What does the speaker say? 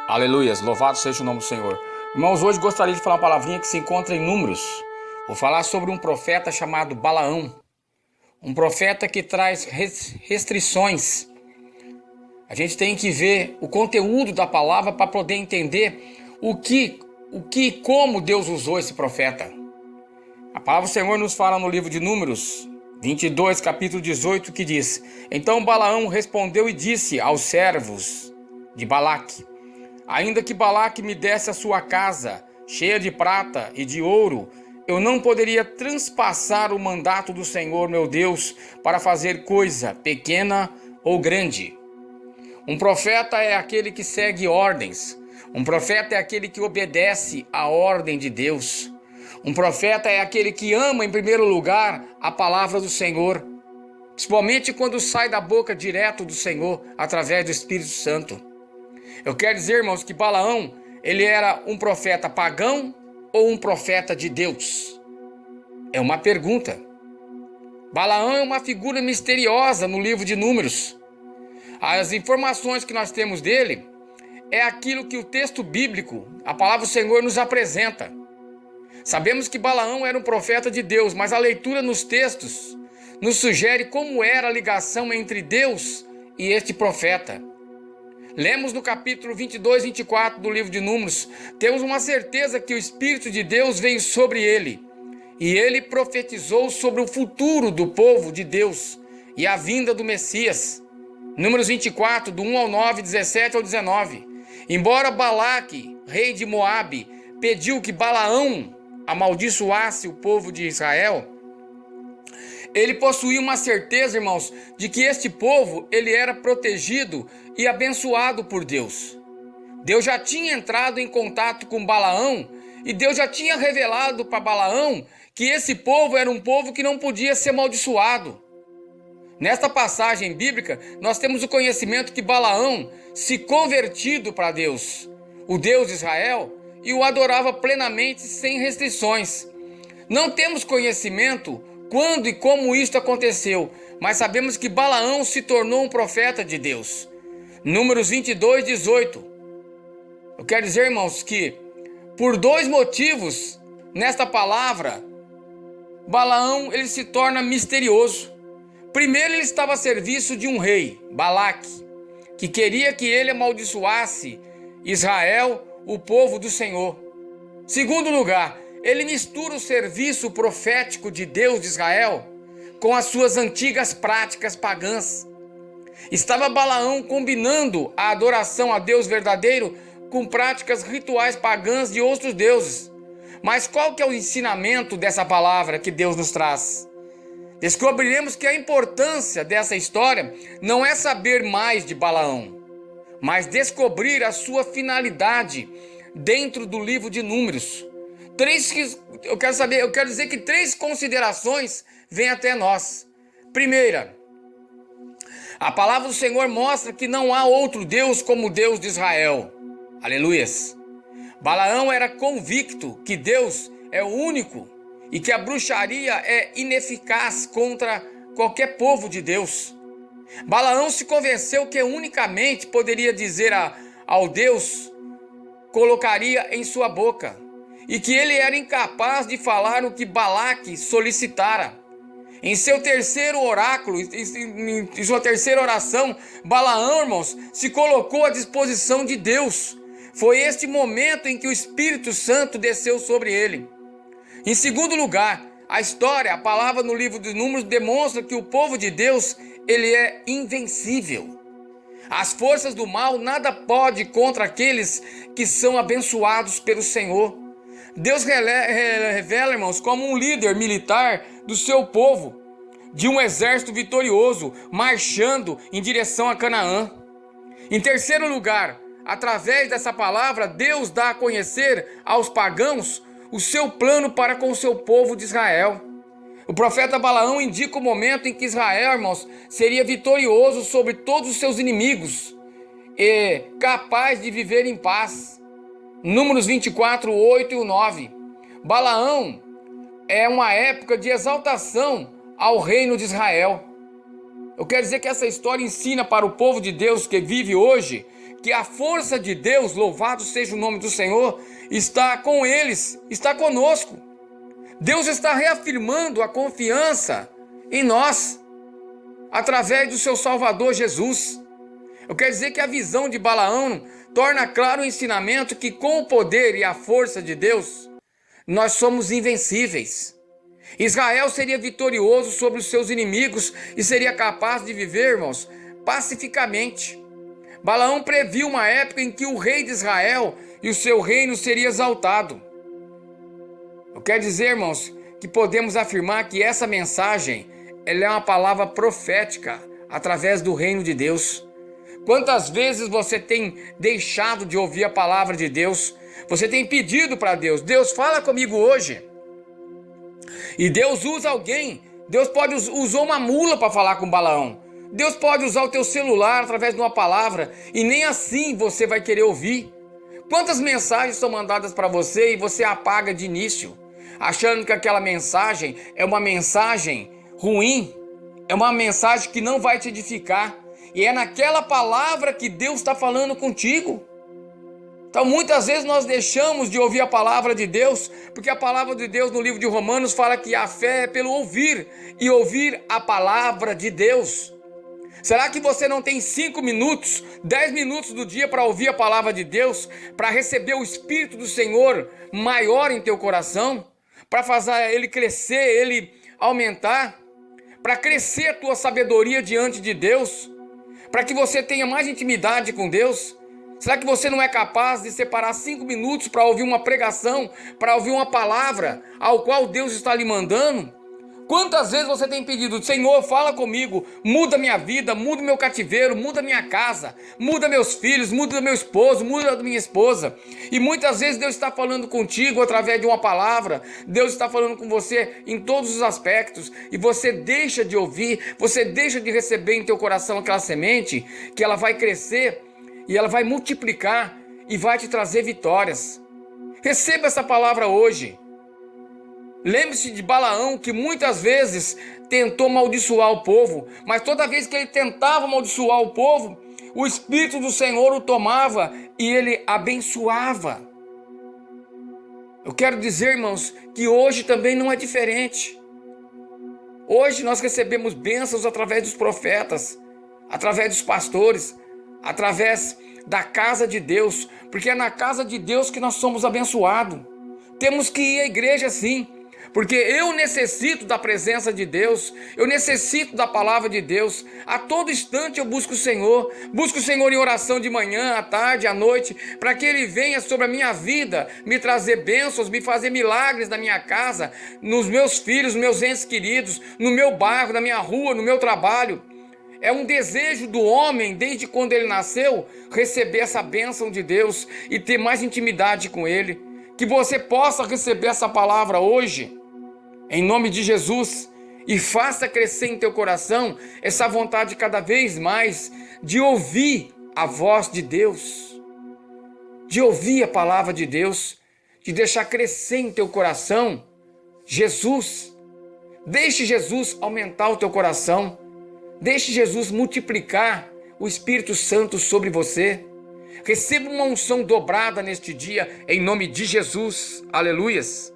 Aleluias, louvado seja o nome do Senhor. Irmãos, hoje gostaria de falar uma palavrinha que se encontra em Números. Vou falar sobre um profeta chamado Balaão. Um profeta que traz restrições. A gente tem que ver o conteúdo da palavra para poder entender o que e como Deus usou esse profeta. A palavra do Senhor nos fala no livro de Números 22, capítulo 18, que diz: Então Balaão respondeu e disse aos servos de Balaque: Ainda que Balaque me desse a sua casa, cheia de prata e de ouro, eu não poderia transpassar o mandato do Senhor meu Deus para fazer coisa pequena ou grande. Um profeta é aquele que segue ordens. Um profeta é aquele que obedece à ordem de Deus. Um profeta é aquele que ama em primeiro lugar a palavra do Senhor, principalmente quando sai da boca direto do Senhor através do Espírito Santo. Eu quero dizer, irmãos, que Balaão, ele era um profeta pagão ou um profeta de Deus? É uma pergunta. Balaão é uma figura misteriosa no livro de Números. As informações que nós temos dele é aquilo que o texto bíblico, a palavra do Senhor, nos apresenta. Sabemos que Balaão era um profeta de Deus, mas a leitura nos textos nos sugere como era a ligação entre Deus e este profeta. Lemos no capítulo 22 e 24 do livro de Números, temos uma certeza que o Espírito de Deus veio sobre ele, e ele profetizou sobre o futuro do povo de Deus e a vinda do Messias. Números 24, do 1 ao 9, 17 ao 19. Embora Balaque, rei de Moabe, pediu que Balaão amaldiçoasse o povo de Israel, ele possuía uma certeza, irmãos, de que este povo ele era protegido e abençoado por Deus. Deus já tinha entrado em contato com Balaão e Deus já tinha revelado para Balaão que esse povo era um povo que não podia ser amaldiçoado. Nesta passagem bíblica, nós temos o conhecimento que Balaão se convertido para Deus, o Deus de Israel, e o adorava plenamente sem restrições. Não temos conhecimento quando e como isto aconteceu, mas sabemos que Balaão se tornou um profeta de Deus. Números 22, 18. Eu quero dizer, irmãos, que por dois motivos, nesta palavra, Balaão ele se torna misterioso. Primeiro, ele estava a serviço de um rei, Balaque, que queria que ele amaldiçoasse Israel, o povo do Senhor. Segundo lugar, ele mistura o serviço profético de Deus de Israel com as suas antigas práticas pagãs. Estava Balaão combinando a adoração a Deus verdadeiro com práticas rituais pagãs de outros deuses. Mas qual que é o ensinamento dessa palavra que Deus nos traz? Descobriremos que a importância dessa história não é saber mais de Balaão, mas descobrir a sua finalidade dentro do livro de Números. Eu quero dizer que três considerações vêm até nós. Primeira, a palavra do Senhor mostra que não há outro Deus como o Deus de Israel. Aleluias. Balaão era convicto que Deus é o único e que a bruxaria é ineficaz contra qualquer povo de Deus. Balaão se convenceu que unicamente poderia dizer ao Deus, colocaria em sua boca, e que ele era incapaz de falar o que Balaque solicitara. Em seu terceiro oráculo, em sua terceira oração, Balaão, irmãos, se colocou à disposição de Deus. Foi este momento em que o Espírito Santo desceu sobre ele. Em segundo lugar, a palavra no livro dos Números demonstra que o povo de Deus, ele é invencível. As forças do mal nada pode contra aqueles que são abençoados pelo Senhor. Deus revela, irmãos, como um líder militar do seu povo, de um exército vitorioso, marchando em direção a Canaã. Em terceiro lugar, através dessa palavra, Deus dá a conhecer aos pagãos o seu plano para com o seu povo de Israel. O profeta Balaão indica o momento em que Israel, irmãos, seria vitorioso sobre todos os seus inimigos e capaz de viver em paz. Números 24, 8 e 9. Balaão é uma época de exaltação ao reino de Israel. Eu quero dizer que essa história ensina para o povo de Deus que vive hoje que a força de Deus, louvado seja o nome do Senhor, está com eles, está conosco. Deus está reafirmando a confiança em nós, através do seu Salvador Jesus. Eu quero dizer que a visão de Balaão torna claro o ensinamento que com o poder e a força de Deus, nós somos invencíveis. Israel seria vitorioso sobre os seus inimigos e seria capaz de viver, irmãos, pacificamente. Balaão previu uma época em que o rei de Israel e o seu reino seria exaltado. Eu quero dizer, irmãos, que podemos afirmar que essa mensagem ela é uma palavra profética através do reino de Deus. Quantas vezes você tem deixado de ouvir a palavra de Deus? Você tem pedido para Deus, Deus fala comigo hoje. E Deus usa alguém. Deus pode usar uma mula para falar com Balaão. Deus pode usar o teu celular através de uma palavra e nem assim você vai querer ouvir. Quantas mensagens são mandadas para você e você apaga de início, achando que aquela mensagem é uma mensagem ruim, é uma mensagem que não vai te edificar. E é naquela palavra que Deus está falando contigo. Então muitas vezes nós deixamos de ouvir a palavra de Deus, porque a palavra de Deus no livro de Romanos fala que a fé é pelo ouvir, e ouvir a palavra de Deus. Será que você não tem 5 minutos, 10 minutos do dia para ouvir a palavra de Deus, para receber o Espírito do Senhor maior em teu coração, para fazer ele crescer, ele aumentar, para crescer a tua sabedoria diante de Deus, para que você tenha mais intimidade com Deus? Será que você não é capaz de separar 5 minutos para ouvir uma pregação, para ouvir uma palavra ao qual Deus está lhe mandando? Quantas vezes você tem pedido, Senhor, fala comigo, muda minha vida, muda meu cativeiro, muda minha casa, muda meus filhos, muda meu esposo, muda minha esposa. E muitas vezes Deus está falando contigo através de uma palavra, Deus está falando com você em todos os aspectos, e você deixa de ouvir, você deixa de receber em teu coração aquela semente, que ela vai crescer, e ela vai multiplicar, e vai te trazer vitórias. Receba essa palavra hoje. Lembre-se de Balaão, que muitas vezes tentou amaldiçoar o povo, mas toda vez que ele tentava amaldiçoar o povo, o Espírito do Senhor o tomava e ele abençoava. Eu quero dizer, irmãos, que hoje também não é diferente. Hoje nós recebemos bênçãos através dos profetas, através dos pastores, através da casa de Deus, porque é na casa de Deus que nós somos abençoados. Temos que ir à igreja sim, porque eu necessito da presença de Deus, eu necessito da palavra de Deus. A todo instante eu busco o Senhor em oração de manhã, à tarde, à noite, para que Ele venha sobre a minha vida, me trazer bênçãos, me fazer milagres na minha casa, nos meus filhos, nos meus entes queridos, no meu bairro, na minha rua, no meu trabalho. É um desejo do homem, desde quando ele nasceu, receber essa bênção de Deus e ter mais intimidade com Ele. Que você possa receber essa palavra hoje, em nome de Jesus, e faça crescer em teu coração essa vontade cada vez mais de ouvir a voz de Deus, de ouvir a palavra de Deus, de deixar crescer em teu coração Jesus. Deixe Jesus aumentar o teu coração, deixe Jesus multiplicar o Espírito Santo sobre você. Receba uma unção dobrada neste dia, em nome de Jesus. Aleluias.